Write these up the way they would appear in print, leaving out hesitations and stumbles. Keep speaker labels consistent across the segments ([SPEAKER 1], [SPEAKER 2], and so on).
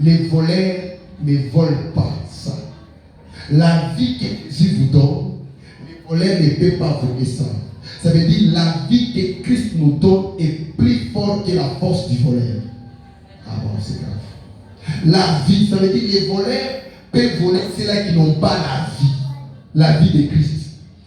[SPEAKER 1] les voleurs ne volent pas ça. La vie que Jésus vous donne, les voleurs ne peuvent pas voler ça. Ça veut dire la vie que Christ nous donne est plus forte que la force du voleur. Ah bon, c'est grave. La vie, ça veut dire les voleurs peuvent voler ceux-là qui n'ont pas la vie de Christ.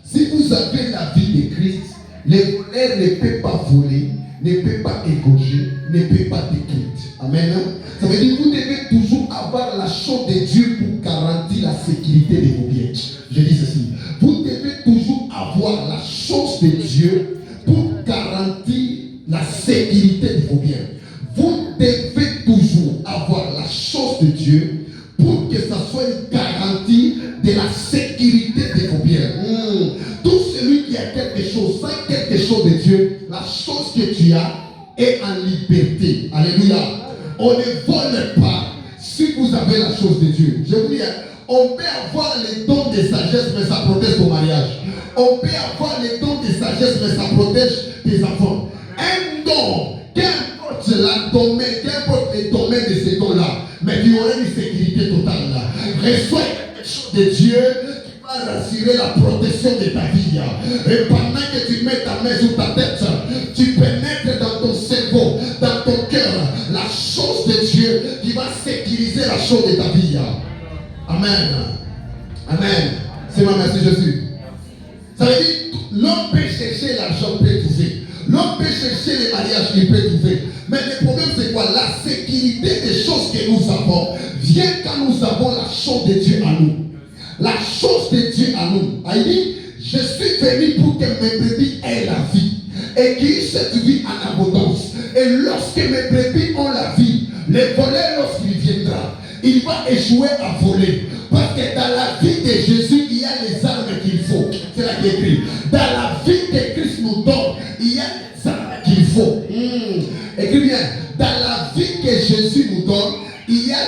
[SPEAKER 1] Si vous avez la vie de Christ, les voleurs ne peuvent pas voler, ne peuvent pas égorger, ne peuvent pas détruire. Amen. Ça veut dire que vous devez toujours avoir la chose de Dieu pour garantir la sécurité de vos biens. Je dis ceci. Vous devez toujours avoir la chose de Dieu pour garantir la sécurité de vos biens. Vous devez toujours avoir la chose de Dieu pour que ça soit une garantie de la sécurité de vos biens. Tout celui qui a quelque chose, sans quelque chose de Dieu, la chose que tu as est en liberté. Alléluia. On ne vole pas si vous avez la chose de Dieu. Je vous dis, on peut avoir les dons de sagesse, mais ça protège ton mariage. On peut avoir les dons de sagesse, mais ça protège tes enfants. Un don, qu'importe les domaines de ces dons-là, mais tu auras une sécurité totale là. Reçois quelque chose de Dieu qui va rassurer la protection de ta vie. Et pendant que tu mets ta main sur ta tête, tu pénètres dans ton cerveau, dans ton cœur, la chose de Dieu qui va sécuriser la chose de ta vie. Amen. Amen. C'est ma merci Jésus. Ça veut dire, l'homme peut chercher l'argent, peut trouver. L'homme peut chercher les mariages, il peut trouver. Mais le problème c'est quoi? La sécurité des choses que nous avons vient quand nous avons la chose de Dieu à nous. La chose de Dieu à nous. Il dit, je suis venu pour que mes brebis aient la vie et qu'ils aient cette vie en abondance. Et lorsque mes brebis ont la vie, le voleur, lorsqu'il viendra, il va échouer à voler. Parce que dans la vie de Jésus, il y a les armes qu'il faut. C'est là qu'il écrit. Dans la vie que Christ nous donne, il y a les armes qu'il faut. Écris bien. Dans la vie que Jésus nous donne, il y a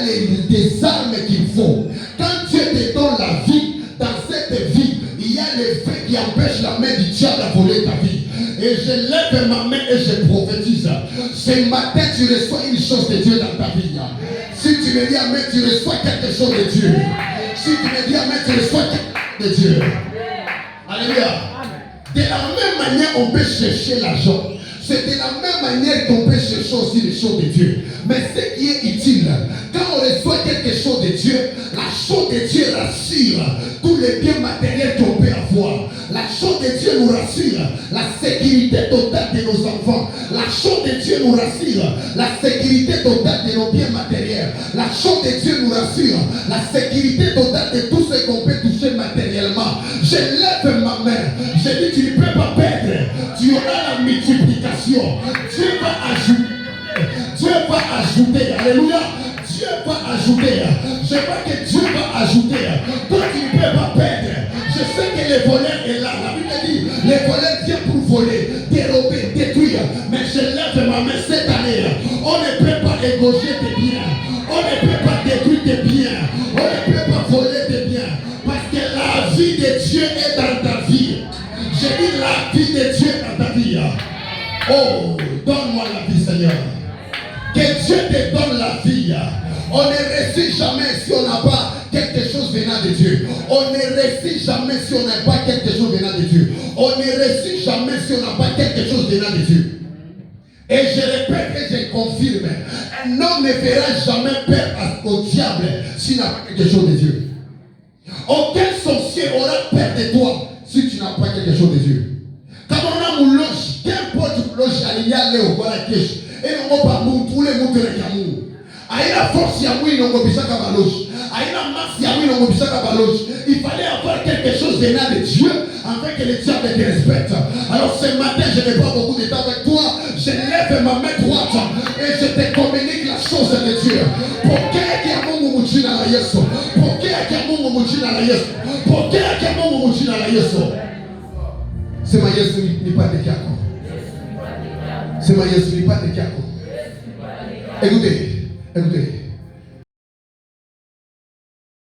[SPEAKER 1] des armes qu'il faut. Quand Dieu te donne la vie, dans cette vie, il y a les faits qui empêchent la main du diable à voler ta vie. Et je lève ma main et je prophétise. Ce matin, tu reçois une chose de Dieu dans ta vie. Si tu me dis amen, tu reçois quelque chose de Dieu. Si tu me dis amen, tu reçois quelque chose de Dieu. Alléluia. De la même manière, on peut chercher l'argent. C'est de la même manière qu'on peut chercher aussi les choses de Dieu. Mais ce qui est utile, quand on reçoit quelque chose de Dieu, la chose de Dieu rassure tous les biens matériels qu'on peut avoir. La chose de Dieu nous rassure la sécurité totale de nos enfants. La chose de Dieu nous rassure la sécurité totale de nos biens matériels. La chose de Dieu nous rassure la sécurité totale de tout ce qu'on peut toucher matériellement. Je lève ma main. Je dis, tu ne peux pas perdre. Tu auras la multiplication. Dieu va ajouter. Dieu va ajouter. Alléluia. Dieu va ajouter. Je vois que Dieu va ajouter. Toi, tu ne peux pas perdre. Je sais que le voleur est là. La Bible dit, le voleur vient pour voler, dérober, détruire. Mais je lève ma main cette année. On ne peut pas égorger tes biens. On ne peut pas détruire tes biens. On ne peut pas voler tes biens. Parce que la vie de Dieu est dans ta vie. Je dis la vie de Dieu dans ta vie. Oh, donne-moi la vie, Seigneur. Que Dieu te donne la vie. On ne réussit jamais si on n'a pas quelque chose venant de Dieu. On ne réussit jamais si on n'a pas quelque chose venant de Dieu. On ne réussit jamais si on n'a pas quelque chose venant de Dieu. Et je répète et je confirme, un homme ne fera jamais peur au diable s'il n'a pas quelque chose de Dieu. Aucun sorcier aura peur de toi si tu n'as pas quelque chose de Dieu. Quand on a mon loge, qu'importe mon loge, il y a au voilà cache. Et on va pas tous les mots de l'amour. Aïna force ya mouille non bisaka baloche. Aïna max ya mouille non bisaka baloche. Il fallait avoir quelque chose venant de Dieu afin que le diable te respecte. Alors ce matin, je n'ai pas beaucoup de temps avec toi. Je lève ma main droite et je te communique la chose de Dieu. Pokea kia Mungu mjina la Yesu. Pokea kia Mungu mjina la Yesu. Pokea kia Mungu mjina la Yesu. Sema Yesu nipate kyako. Sema Yesu nipate kyako. Écoutez.